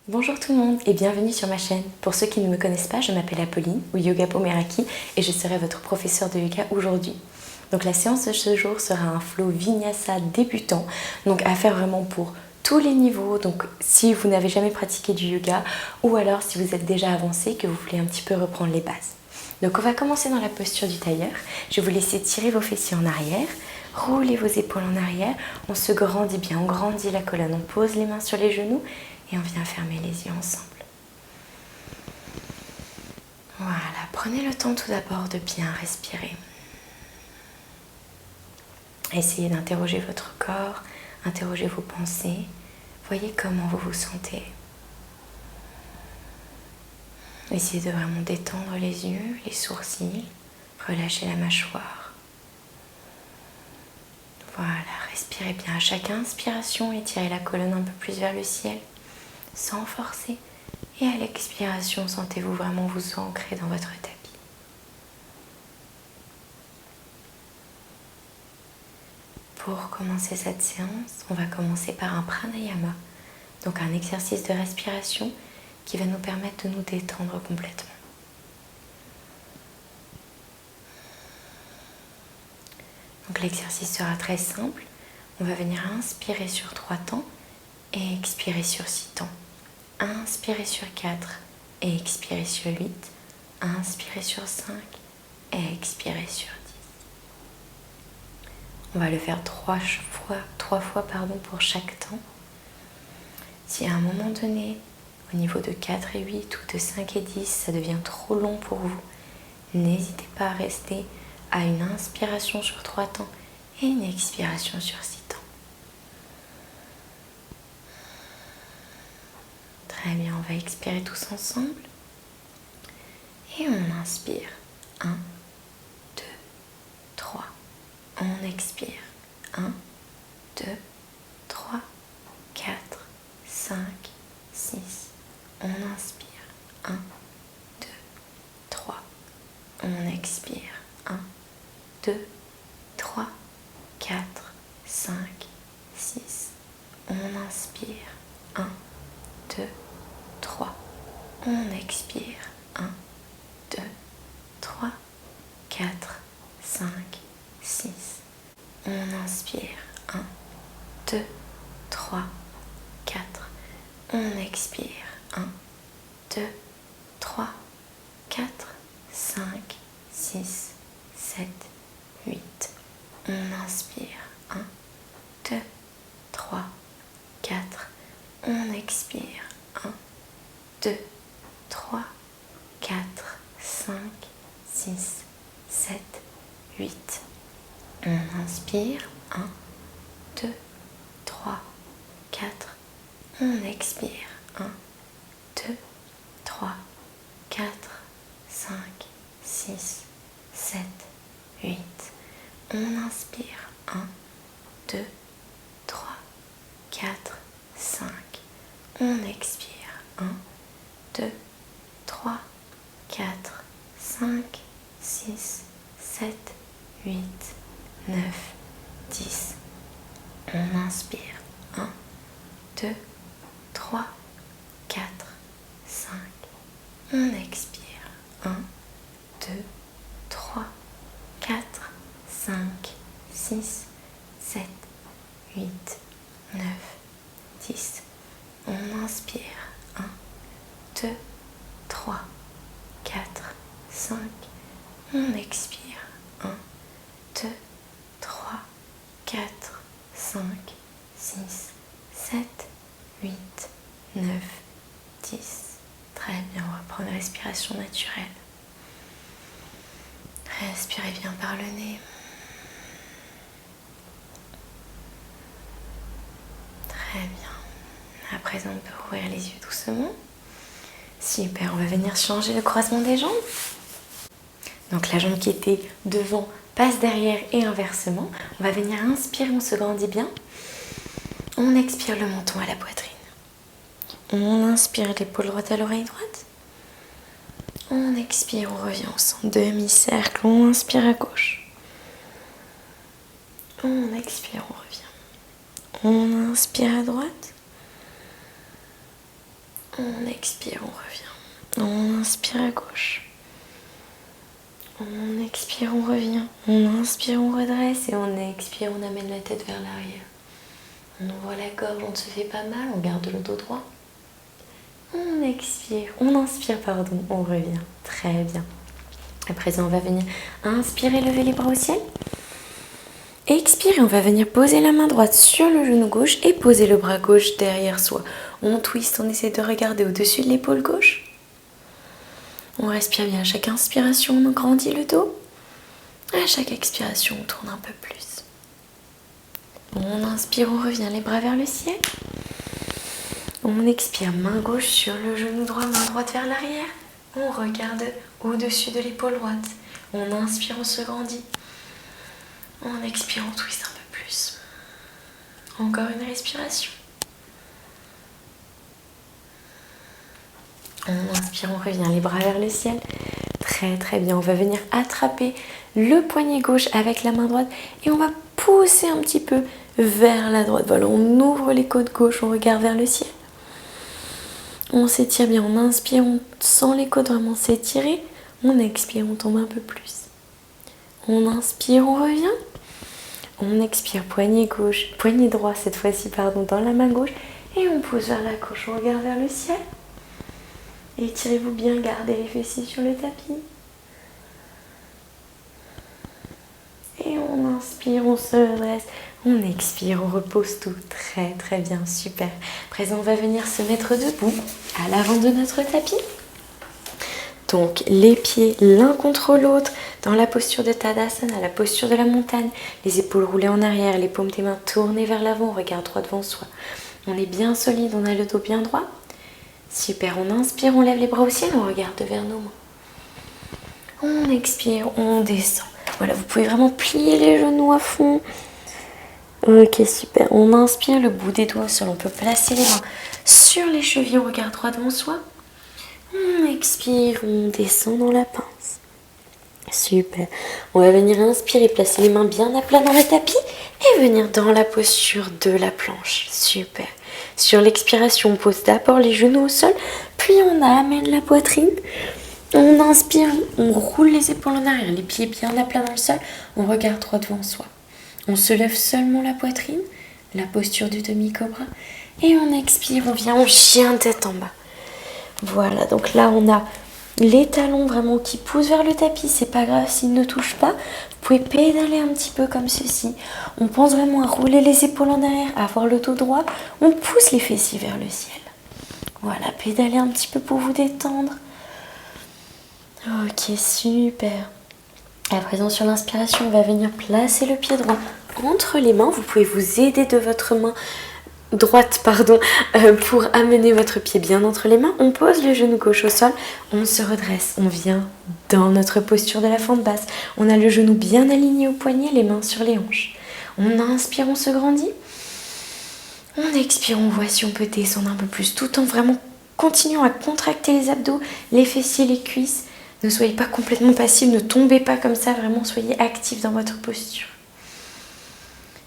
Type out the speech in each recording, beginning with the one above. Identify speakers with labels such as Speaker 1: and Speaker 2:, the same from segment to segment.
Speaker 1: Bonjour tout le monde et bienvenue sur ma chaîne. Pour ceux qui ne me connaissent pas, je m'appelle Apolline ou Yoga Pomeraki et je serai votre professeur de yoga aujourd'hui. Donc la séance de ce jour sera un flow vinyasa débutant, donc à faire vraiment pour tous les niveaux. Donc si vous n'avez jamais pratiqué du yoga ou alors si vous êtes déjà avancé que vous voulez un petit peu reprendre les bases. Donc on va commencer dans la posture du tailleur. Je vais vous laisser tirer vos fessiers en arrière, rouler vos épaules en arrière, on se grandit bien, on grandit la colonne, on pose les mains sur les genoux et on vient fermer les yeux ensemble. Voilà, prenez le temps tout d'abord de bien respirer. Essayez d'interroger votre corps, interrogez vos pensées, voyez comment vous vous sentez. Essayez de vraiment détendre les yeux, les sourcils, relâchez la mâchoire. Voilà, respirez bien à chaque inspiration, étirez la colonne un peu plus vers le ciel, sans forcer. Et à l'expiration, sentez-vous vraiment vous ancrer dans votre tapis. Pour commencer cette séance, on va commencer par un pranayama, donc un exercice de respiration qui va nous permettre de nous détendre complètement. Donc l'exercice sera très simple. On va venir inspirer sur 3 temps et expirer sur 6 temps. Inspirez sur 4 et expirez sur 8. Inspirez sur 5 et expirez sur 10. On va le faire 3 fois pour chaque temps. Si à un moment donné, au niveau de 4 et 8 ou de 5 et 10, ça devient trop long pour vous, n'hésitez pas à rester à une inspiration sur 3 temps et une expiration sur 6 temps. Très bien, on va expirer tous ensemble. Et on inspire. 1, 2, 3. On expire. 1, 2, 3, 4, 5, 6. On inspire. 1, 2, 3. On expire. 1, 2, 3, 4, 5, 6. On inspire. 1, 2, 3. On expire. 1, 2, 3, 4, 5, 6. On inspire. 1, 2, 3, 4. On expire. 1, 2, 3, 4, 5, 6, 7, 8. On inspire. 1, 2, 3, 4. On expire. 1, 2, 3, 4, 5, 6, 7, 8. On inspire. 1, 2, 3, 4. On expire. 1, 2, 3, 4, 5, 6, 7, 8. On inspire. 1, 2, 3, 4, 5. On expire. 1, 2, 3, 4, 5, 6, 7, 8, 9, 10. On inspire. 1, 2, 3, 4, 5. On expire. 1, 2, 3, 4, 5, 6, 7, 8, 9, 10. On inspire. 1, 2, 3, 4, 5. On expire. 1, 2, 3, 4, 5, 6, 7, 8, 9, 10. Très bien, on va prendre une respiration naturelle. Respirez bien par le nez. Très bien. À présent, on peut ouvrir les yeux doucement. Super, on va venir changer le croisement des jambes. Donc la jambe qui était devant passe derrière et inversement. On va venir inspirer, on se grandit bien. On expire le menton à la poitrine. On inspire l'épaule droite à l'oreille droite. On expire, on revient au centre, demi-cercle. On inspire à gauche. On expire, on revient. On inspire à droite. On expire, on revient. On inspire à gauche. On expire, on revient. On inspire, on redresse. Et on expire, on amène la tête vers l'arrière. On ouvre la gorge, on ne se fait pas mal. On garde le dos droit. On expire, on inspire, pardon. On revient. Très bien. À présent, on va venir inspirer, lever les bras au ciel. Expire, on va venir poser la main droite sur le genou gauche et poser le bras gauche derrière soi. On twist, on essaie de regarder au-dessus de l'épaule gauche. On respire bien. À chaque inspiration, on grandit le dos. À chaque expiration, on tourne un peu plus. On inspire, on revient les bras vers le ciel. On expire, main gauche sur le genou droit, main droite vers l'arrière. On regarde au-dessus de l'épaule droite. On inspire, on se grandit. On expire, on twist un peu plus. Encore une respiration. On inspire, on revient les bras vers le ciel. Très très bien. On va venir attraper le poignet gauche avec la main droite et on va pousser un petit peu vers la droite. Voilà, on ouvre les côtes gauche, on regarde vers le ciel. On s'étire bien. On inspire, on sent les côtes vraiment s'étirer. On expire, on tombe un peu plus. On inspire, on revient. On expire, poignet gauche, poignet droit cette fois-ci, pardon, dans la main gauche. Et on pousse vers la gauche, on regarde vers le ciel. Étirez-vous bien, gardez les fessiers sur le tapis. Et on inspire, on se redresse. On expire, on repose tout. Très très bien, super. À présent, on va venir se mettre debout à l'avant de notre tapis. Donc les pieds l'un contre l'autre dans la posture de Tadasana, la posture de la montagne, les épaules roulées en arrière, les paumes des mains tournées vers l'avant, on regarde droit devant soi. On est bien solide, on a le dos bien droit. Super, on inspire, on lève les bras au ciel, on regarde vers nos mains. On expire, on descend. Voilà, vous pouvez vraiment plier les genoux à fond. Ok, super. On inspire, le bout des doigts au sol, on peut placer les mains sur les chevilles, on regarde droit devant soi. On expire, on descend dans la pince. Super. On va venir inspirer, placer les mains bien à plat dans le tapis et venir dans la posture de la planche. Super. Sur l'expiration, on pose d'abord les genoux au sol, puis on amène la poitrine. On inspire, on roule les épaules en arrière, les pieds bien à plat dans le sol. On regarde droit devant soi. On se lève seulement la poitrine, la posture du demi-cobra. Et on expire, on vient en chien tête en bas. Voilà, donc là on a les talons vraiment qui poussent vers le tapis, c'est pas grave s'ils ne touchent pas. Vous pouvez pédaler un petit peu comme ceci. On pense vraiment à rouler les épaules en arrière, à avoir le dos droit. On pousse les fessiers vers le ciel. Voilà, pédaler un petit peu pour vous détendre. Ok, super. À présent, sur l'inspiration, on va venir placer le pied droit entre les mains. Vous pouvez vous aider de votre main droite pour amener votre pied bien entre les mains. On pose le genou gauche au sol, on se redresse, on vient dans notre posture de la fente basse. On a le genou bien aligné au poignet, les mains sur les hanches. On inspire, on se grandit. On expire, on voit si on peut descendre un peu plus tout en vraiment continuant à contracter les abdos, les fessiers, les cuisses. Ne soyez pas complètement passif, ne tombez pas comme ça, vraiment soyez actif dans votre posture.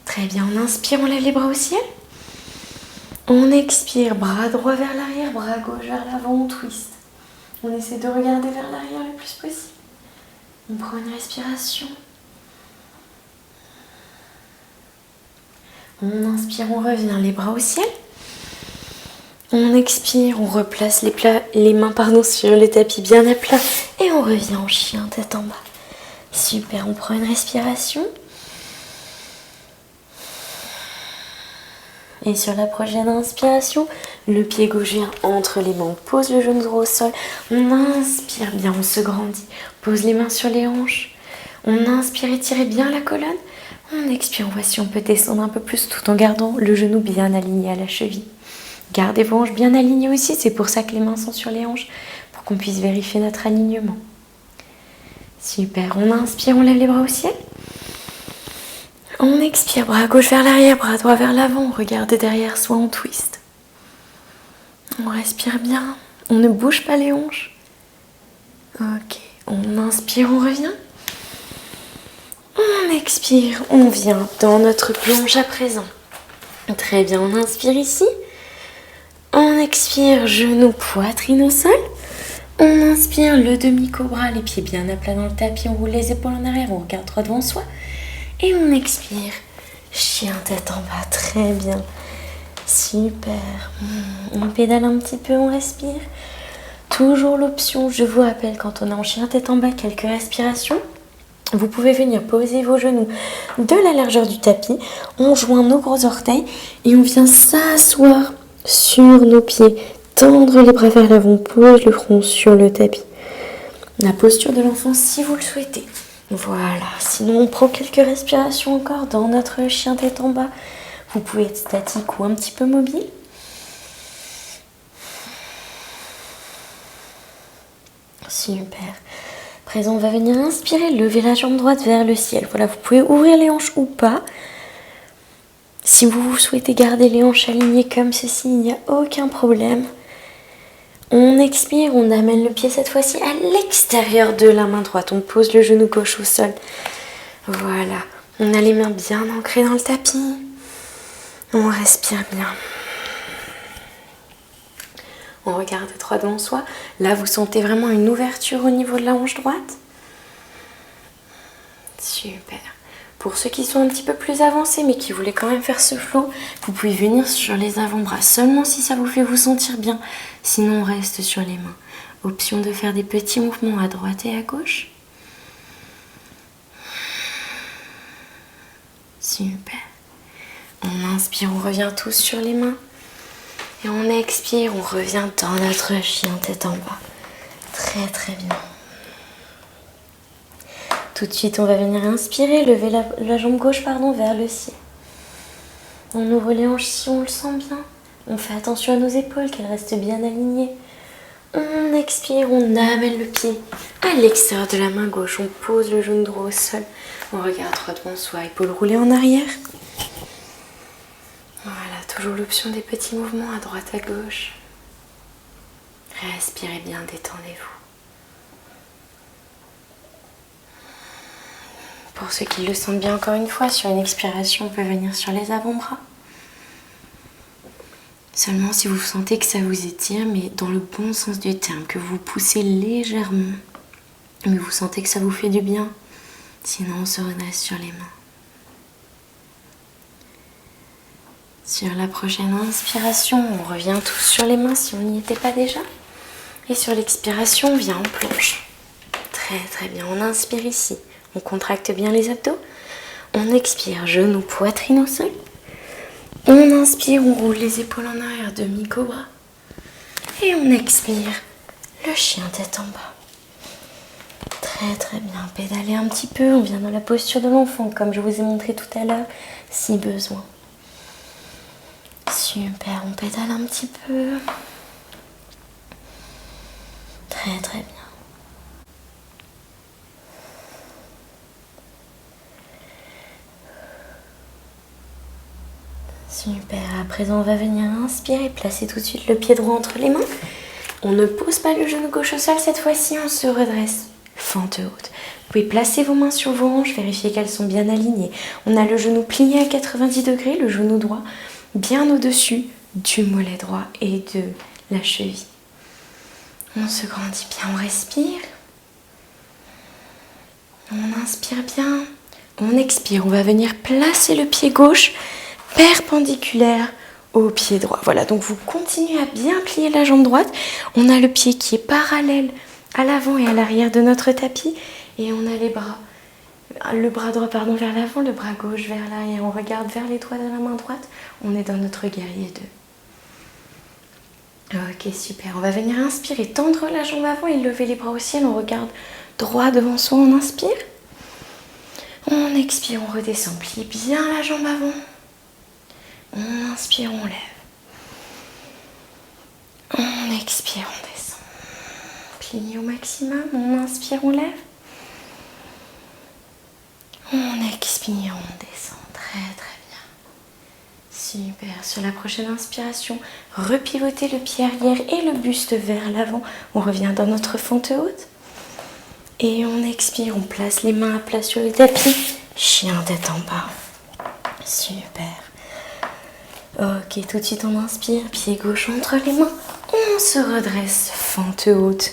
Speaker 1: Très bien, on inspire, on lève les bras au ciel. On expire, bras droit vers l'arrière, bras gauche vers l'avant, on twist. On essaie de regarder vers l'arrière le plus possible. On prend une respiration. On inspire, on revient, les bras au ciel. On expire, on replace les mains sur le tapis bien à plat. Et on revient en chien, tête en bas. Super, on prend une respiration. Et sur la prochaine inspiration, le pied gauche vient entre les mains. On pose le genou droit au sol. On inspire bien, on se grandit. On pose les mains sur les hanches. On inspire, étirez bien la colonne. On expire, on voit si on peut descendre un peu plus tout en gardant le genou bien aligné à la cheville. Gardez vos hanches bien alignées aussi. C'est pour ça que les mains sont sur les hanches, pour qu'on puisse vérifier notre alignement. Super, on inspire, on lève les bras au ciel. On expire, bras gauche vers l'arrière, bras droit vers l'avant. Regardez derrière soi, on twist. On respire bien. On ne bouge pas les hanches. Ok, on inspire, on revient. On expire, on vient dans notre planche à présent. Très bien, on inspire ici. On expire, genou, poitrine au sol. On inspire, le demi-cobra, les pieds bien à plat dans le tapis. On roule les épaules en arrière, on regarde droit devant soi. Et on expire, chien tête en bas, très bien. Super. On pédale un petit peu, on respire. Toujours l'option, je vous rappelle, quand on est en chien tête en bas, quelques respirations. Vous pouvez venir poser vos genoux de la largeur du tapis. On joint nos gros orteils et on vient s'asseoir sur nos pieds. Tendre les bras vers l'avant, pose le front sur le tapis. La posture de l'enfant si vous le souhaitez. Voilà, sinon on prend quelques respirations encore dans notre chien tête en bas. Vous pouvez être statique ou un petit peu mobile. Super. À présent, on va venir inspirer, lever la jambe droite vers le ciel. Voilà, vous pouvez ouvrir les hanches ou pas. Si vous souhaitez garder les hanches alignées comme ceci, il n'y a aucun problème. On expire, on amène le pied cette fois-ci à l'extérieur de la main droite. On pose le genou gauche au sol. Voilà. On a les mains bien ancrées dans le tapis. On respire bien. On regarde droit devant soi. Là, vous sentez vraiment une ouverture au niveau de la hanche droite. Super. Pour ceux qui sont un petit peu plus avancés, mais qui voulaient quand même faire ce flow, vous pouvez venir sur les avant-bras seulement si ça vous fait vous sentir bien. Sinon, on reste sur les mains. Option de faire des petits mouvements à droite et à gauche. Super. On inspire, on revient tous sur les mains. Et on expire, on revient dans notre chien tête en bas. Très très bien. Tout de suite, on va venir inspirer, lever la jambe gauche vers le ciel. On ouvre les hanches si on le sent bien. On fait attention à nos épaules, qu'elles restent bien alignées. On expire, on amène le pied à l'extérieur de la main gauche. On pose le genou droit au sol. On regarde droit devant soi, épaules roulées en arrière. Voilà, toujours l'option des petits mouvements à droite, à gauche. Respirez bien, détendez-vous. Pour ceux qui le sentent bien, encore une fois, sur une expiration, on peut venir sur les avant-bras. Seulement si vous sentez que ça vous étire, mais dans le bon sens du terme, que vous poussez légèrement, mais vous sentez que ça vous fait du bien. Sinon, on se redresse sur les mains. Sur la prochaine inspiration, on revient tous sur les mains si on n'y était pas déjà. Et sur l'expiration, on vient en planche. Très très bien, on inspire ici. On contracte bien les abdos. On expire, genou, poitrine au sol. On inspire, on roule les épaules en arrière, demi-cobra. Et on expire, le chien tête en bas. Très très bien, pédaler un petit peu. On vient dans la posture de l'enfant, comme je vous ai montré tout à l'heure, si besoin. Super, on pédale un petit peu. Très très bien. Super, à présent on va venir inspirer, placer tout de suite le pied droit entre les mains. On ne pose pas le genou gauche au sol, cette fois-ci on se redresse. Fente haute. Vous pouvez placer vos mains sur vos hanches, vérifier qu'elles sont bien alignées. On a le genou plié à 90 degrés, le genou droit bien au-dessus du mollet droit et de la cheville. On se grandit bien, on respire. On inspire bien. On expire, on va venir placer le pied gauche perpendiculaire au pied droit. Voilà, donc vous continuez à bien plier la jambe droite. On a le pied qui est parallèle à l'avant et à l'arrière de notre tapis. Et on a les bras, le bras droit vers l'avant, le bras gauche vers l'arrière. On regarde vers les doigts de la main droite. On est dans notre guerrier 2. Ok, super. On va venir inspirer, tendre la jambe avant et lever les bras au ciel. On regarde droit devant soi, on inspire. On expire, on redescend. Plie bien la jambe avant. On inspire, on lève. On expire, on descend. Plie au maximum. On inspire, on lève. On expire, on descend. Très très bien. Super. Sur la prochaine inspiration, repivotez le pied arrière et le buste vers l'avant. On revient dans notre fente haute. Et on expire, on place les mains à plat sur le tapis. Chien tête en bas. Super. Ok, tout de suite on inspire, pied gauche entre les mains. On se redresse, fente haute.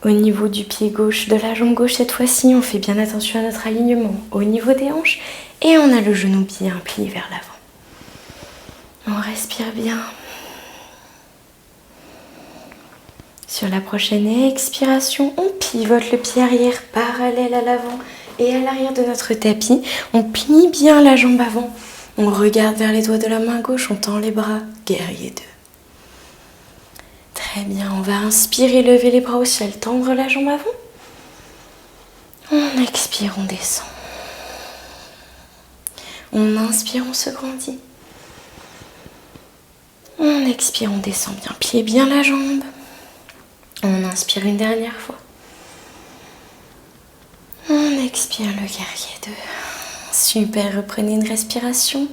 Speaker 1: Au niveau du pied gauche, de la jambe gauche cette fois-ci, on fait bien attention à notre alignement. Au niveau des hanches, et on a le genou bien plié vers l'avant. On respire bien. Sur la prochaine expiration, on pivote le pied arrière parallèle à l'avant et à l'arrière de notre tapis. On plie bien la jambe avant. On regarde vers les doigts de la main gauche, on tend les bras, guerrier 2. Très bien, on va inspirer, lever les bras au ciel, tendre la jambe avant. On expire, on descend. On inspire, on se grandit. On expire, on descend bien, pliez bien la jambe. On inspire une dernière fois. On expire le guerrier 2. Super, reprenez une respiration.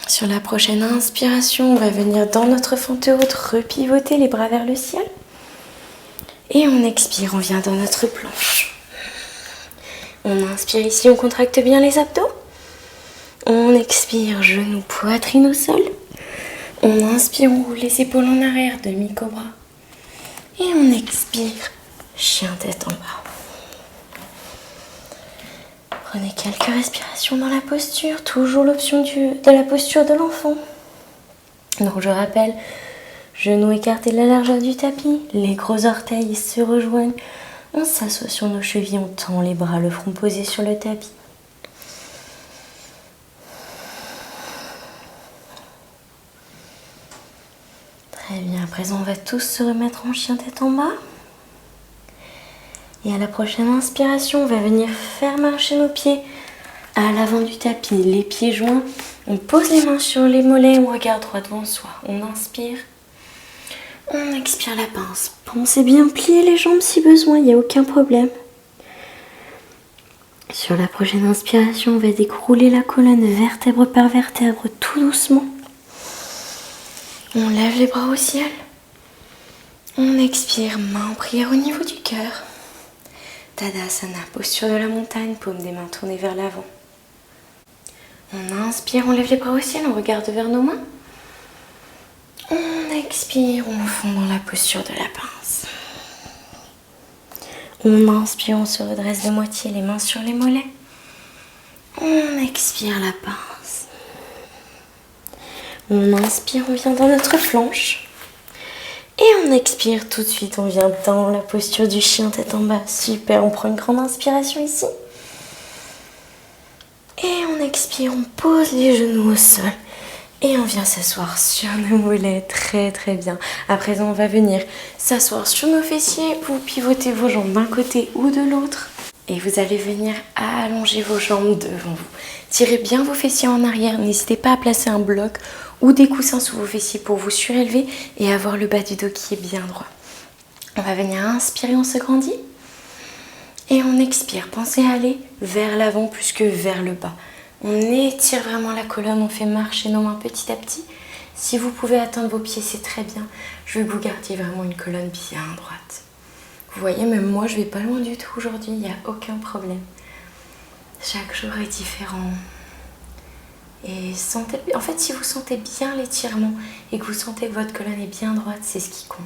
Speaker 1: Sur la prochaine inspiration, on va venir dans notre fente haute, repivoter les bras vers le ciel. Et on expire, on vient dans notre planche. On inspire ici, on contracte bien les abdos. On expire, genoux, poitrine au sol. On inspire, on roule les épaules en arrière, demi-cobra. Et on expire, chien tête en bas. Prenez quelques respirations dans la posture, toujours l'option de la posture de l'enfant. Donc je rappelle, genoux écartés de la largeur du tapis, les gros orteils se rejoignent. On s'assoit sur nos chevilles, on tend les bras, le front posé sur le tapis. Très bien, à présent on va tous se remettre en chien tête en bas. Et à la prochaine inspiration, on va venir faire marcher nos pieds à l'avant du tapis, les pieds joints. On pose les mains sur les mollets, on regarde droit devant soi. On inspire, on expire la pince. Pensez bien plier les jambes si besoin, il n'y a aucun problème. Sur la prochaine inspiration, on va décrouler la colonne vertèbre par vertèbre tout doucement. On lève les bras au ciel. On expire, main en prière au niveau du cœur. Tadasana, posture de la montagne, paume des mains tournées vers l'avant. On inspire, on lève les bras au ciel, on regarde vers nos mains. On expire, on fond dans la posture de la pince. On inspire, on se redresse de moitié, les mains sur les mollets. On expire la pince. On inspire, on vient dans notre flanche. Et on expire tout de suite, on vient dans la posture du chien tête en bas. Super, on prend une grande inspiration ici. Et on expire, on pose les genoux au sol. Et on vient s'asseoir sur nos mollets, très très bien. À présent, on va venir s'asseoir sur nos fessiers. Vous pivotez vos jambes d'un côté ou de l'autre. Et vous allez venir allonger vos jambes devant vous. Tirez bien vos fessiers en arrière. N'hésitez pas à placer un bloc ou des coussins sous vos fessiers pour vous surélever et avoir le bas du dos qui est bien droit. On va venir inspirer, on se grandit. Et on expire. Pensez à aller vers l'avant plus que vers le bas. On étire vraiment la colonne, on fait marcher nos mains petit à petit. Si vous pouvez atteindre vos pieds, c'est très bien. Je veux que vous gardiez vraiment une colonne bien droite. Vous voyez, même moi, je vais pas loin du tout aujourd'hui, il n'y a aucun problème. Chaque jour est différent. Et sentez, en fait, si vous sentez bien l'étirement et que vous sentez que votre colonne est bien droite, c'est ce qui compte.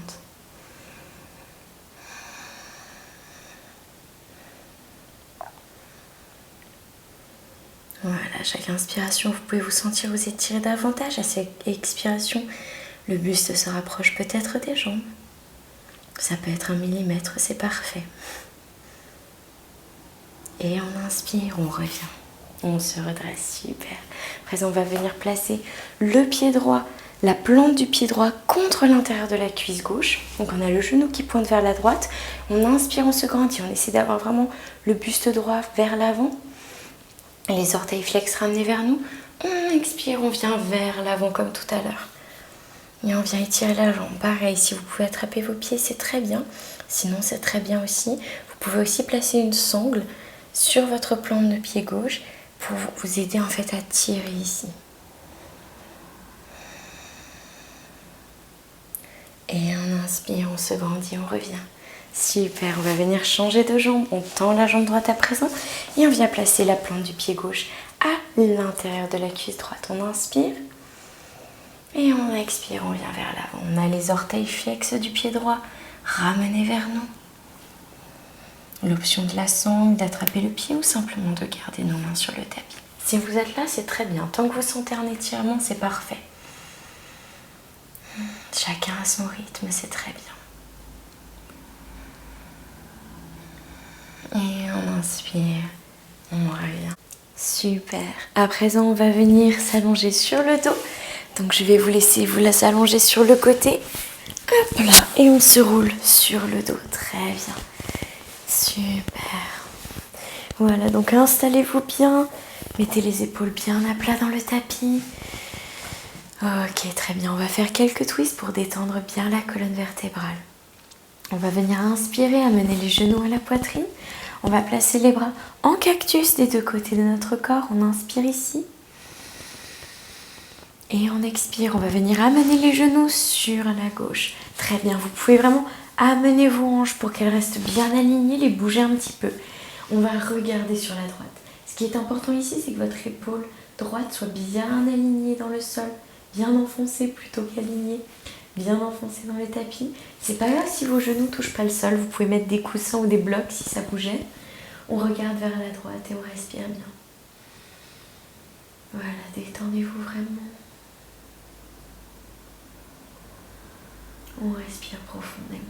Speaker 1: Voilà, chaque inspiration, vous pouvez vous sentir vous étirer davantage. À cette expiration, le buste se rapproche peut-être des jambes. Ça peut être 1 millimètre, c'est parfait. Et on inspire, on revient. On se redresse, super. Après, on va venir placer le pied droit, la plante du pied droit contre l'intérieur de la cuisse gauche. Donc on a le genou qui pointe vers la droite. On inspire, on se grandit. On essaie d'avoir vraiment le buste droit vers l'avant. Les orteils flex ramenés vers nous. On expire, on vient vers l'avant comme tout à l'heure. Et on vient étirer la jambe. Pareil, si vous pouvez attraper vos pieds, c'est très bien. Sinon, c'est très bien aussi. Vous pouvez aussi placer une sangle sur votre plante de pied gauche pour vous aider en fait à tirer ici. Et on inspire, on se grandit, on revient. Super, on va venir changer de jambe. On tend la jambe droite à présent et on vient placer la plante du pied gauche à l'intérieur de la cuisse droite. On inspire et on expire, on vient vers l'avant. On a les orteils flexes du pied droit ramenés vers nous. L'option de la sangle, d'attraper le pied ou simplement de garder nos mains sur le tapis. Si vous êtes là, c'est très bien. Tant que vous sentez un étirement, c'est parfait. Chacun à son rythme, c'est très bien. Et on inspire, on revient. Super. À présent, on va venir s'allonger sur le dos. Donc, je vais vous laisser vous allonger sur le côté. Hop là. Et on se roule sur le dos. Très bien. Super. Voilà, donc installez-vous bien. Mettez les épaules bien à plat dans le tapis. Ok, très bien. On va faire quelques twists pour détendre bien la colonne vertébrale. On va venir inspirer, amener les genoux à la poitrine. On va placer les bras en cactus des deux côtés de notre corps. On inspire ici. Et on expire. On va venir amener les genoux sur la gauche. Très bien. Vous pouvez vraiment amener vos hanches pour qu'elles restent bien alignées, les bouger un petit peu. On va regarder sur la droite. Ce qui est important ici, c'est que votre épaule droite soit bien alignée dans le sol, bien enfoncée plutôt qu'alignée, bien enfoncée dans le tapis. C'est pas grave si vos genoux touchent pas le sol, vous pouvez mettre des coussins ou des blocs si ça bougeait. On regarde vers la droite et on respire bien. Voilà, détendez-vous vraiment. On respire profondément.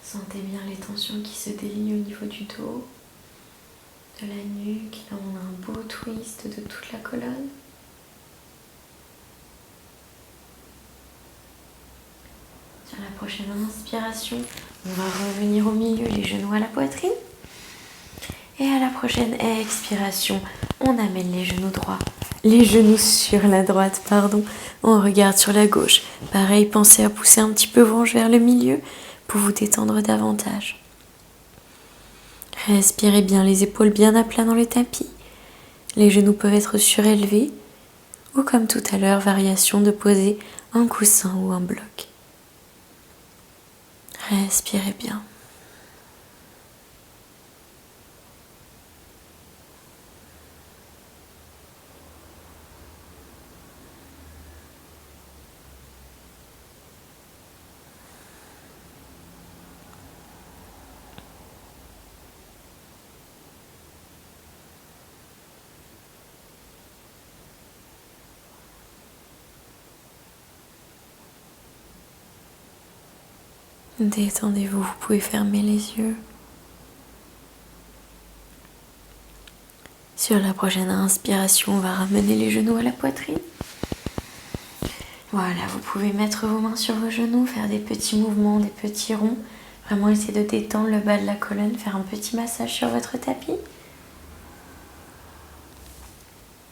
Speaker 1: Sentez bien les tensions qui se délient au niveau du dos, de la nuque. Là, on a un beau twist de toute la colonne. Sur la prochaine inspiration, on va revenir au milieu, les genoux à la poitrine. Et à la prochaine expiration, on amène les genoux droits. Les genoux sur la droite, pardon. On regarde sur la gauche. Pareil, pensez à pousser un petit peu vos hanches vers le milieu pour vous détendre davantage. Respirez bien, les épaules bien à plat dans le tapis. Les genoux peuvent être surélevés ou comme tout à l'heure, variation de poser un coussin ou un bloc. Respirez bien. Détendez-vous, vous pouvez fermer les yeux. Sur la prochaine inspiration, on va ramener les genoux à la poitrine. Voilà, vous pouvez mettre vos mains sur vos genoux, faire des petits mouvements, des petits ronds. Vraiment essayer de détendre le bas de la colonne, faire un petit massage sur votre tapis.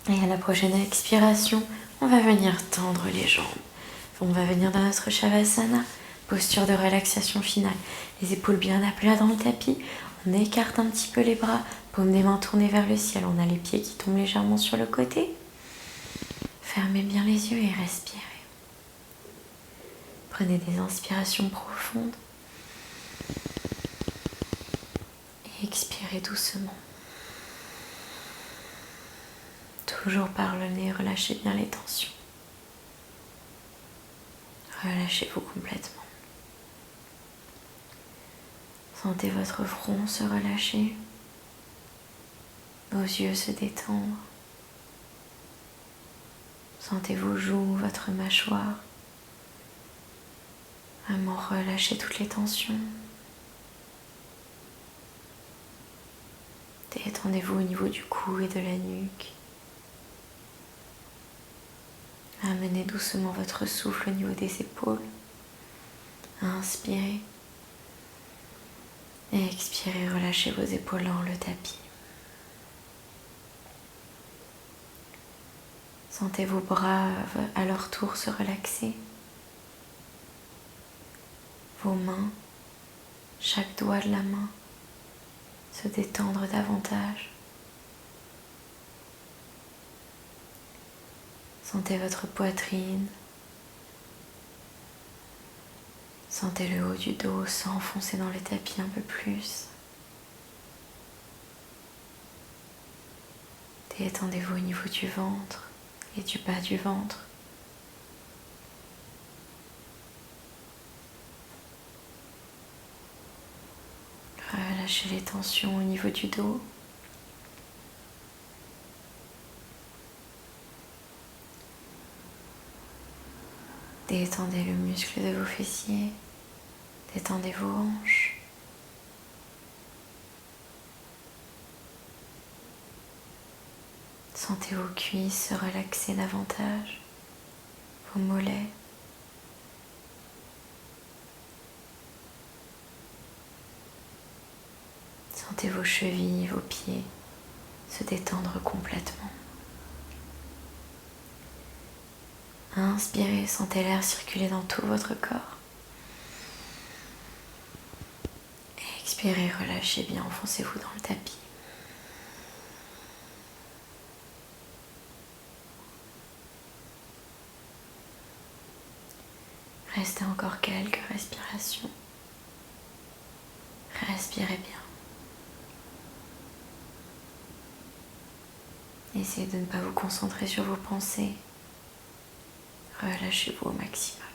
Speaker 1: Et à la prochaine expiration, on va venir tendre les jambes. On va venir dans notre Shavasana, posture de relaxation finale. Les épaules bien à plat dans le tapis. On écarte un petit peu les bras, paume des mains tournées vers le ciel. On a les pieds qui tombent légèrement sur le côté. Fermez bien les yeux et respirez. Prenez des inspirations profondes. Et expirez doucement. Toujours par le nez, relâchez bien les tensions. Relâchez-vous complètement. Sentez votre front se relâcher, vos yeux se détendre. Sentez vos joues, votre mâchoire. Vraiment relâchez toutes les tensions. Détendez-vous au niveau du cou et de la nuque. Amenez doucement votre souffle au niveau des épaules. Inspirez. Et expirez, relâchez vos épaules dans le tapis. Sentez vos bras à leur tour se relaxer. Vos mains, chaque doigt de la main, se détendre davantage. Sentez votre poitrine. Sentez le haut du dos s'enfoncer dans le tapis un peu plus. Détendez-vous au niveau du ventre et du bas du ventre. Relâchez les tensions au niveau du dos. Détendez le muscle de vos fessiers. Détendez vos hanches. Sentez vos cuisses se relaxer davantage, vos mollets. Sentez vos chevilles, vos pieds se détendre complètement. Inspirez, sentez l'air circuler dans tout votre corps. Expirez, relâchez bien, enfoncez-vous dans le tapis. Restez encore quelques respirations. Respirez bien. Essayez de ne pas vous concentrer sur vos pensées. Relâchez-vous au maximum.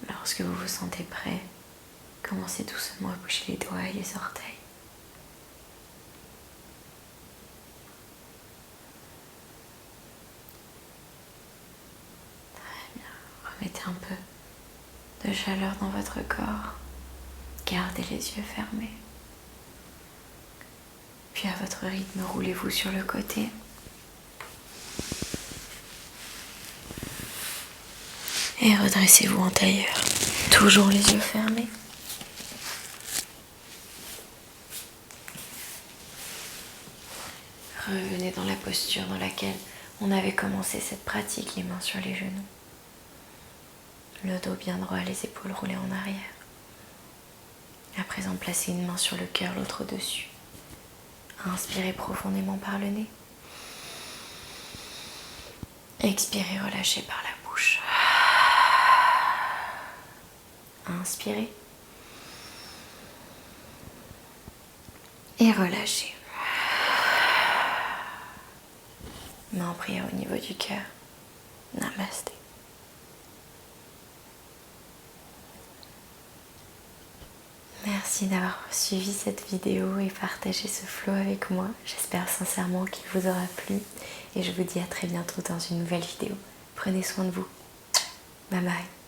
Speaker 1: Lorsque vous vous sentez prêt, commencez doucement à bouger les doigts et les orteils. Très bien. Remettez un peu de chaleur dans votre corps. Gardez les yeux fermés. Puis à votre rythme, roulez-vous sur le côté. Et redressez-vous en tailleur. Toujours les yeux fermés. Revenez dans la posture dans laquelle on avait commencé cette pratique, les mains sur les genoux. Le dos bien droit, les épaules roulées en arrière. À présent, placez une main sur le cœur, l'autre au-dessus. Inspirez profondément par le nez. Expirez, relâchez par la bouche. Inspirez. Et relâchez. Main en prière au niveau du cœur. Namasté. Merci. Merci d'avoir suivi cette vidéo et partagé ce flow avec moi. J'espère sincèrement qu'il vous aura plu et je vous dis à très bientôt dans une nouvelle vidéo. Prenez soin de vous. Bye bye.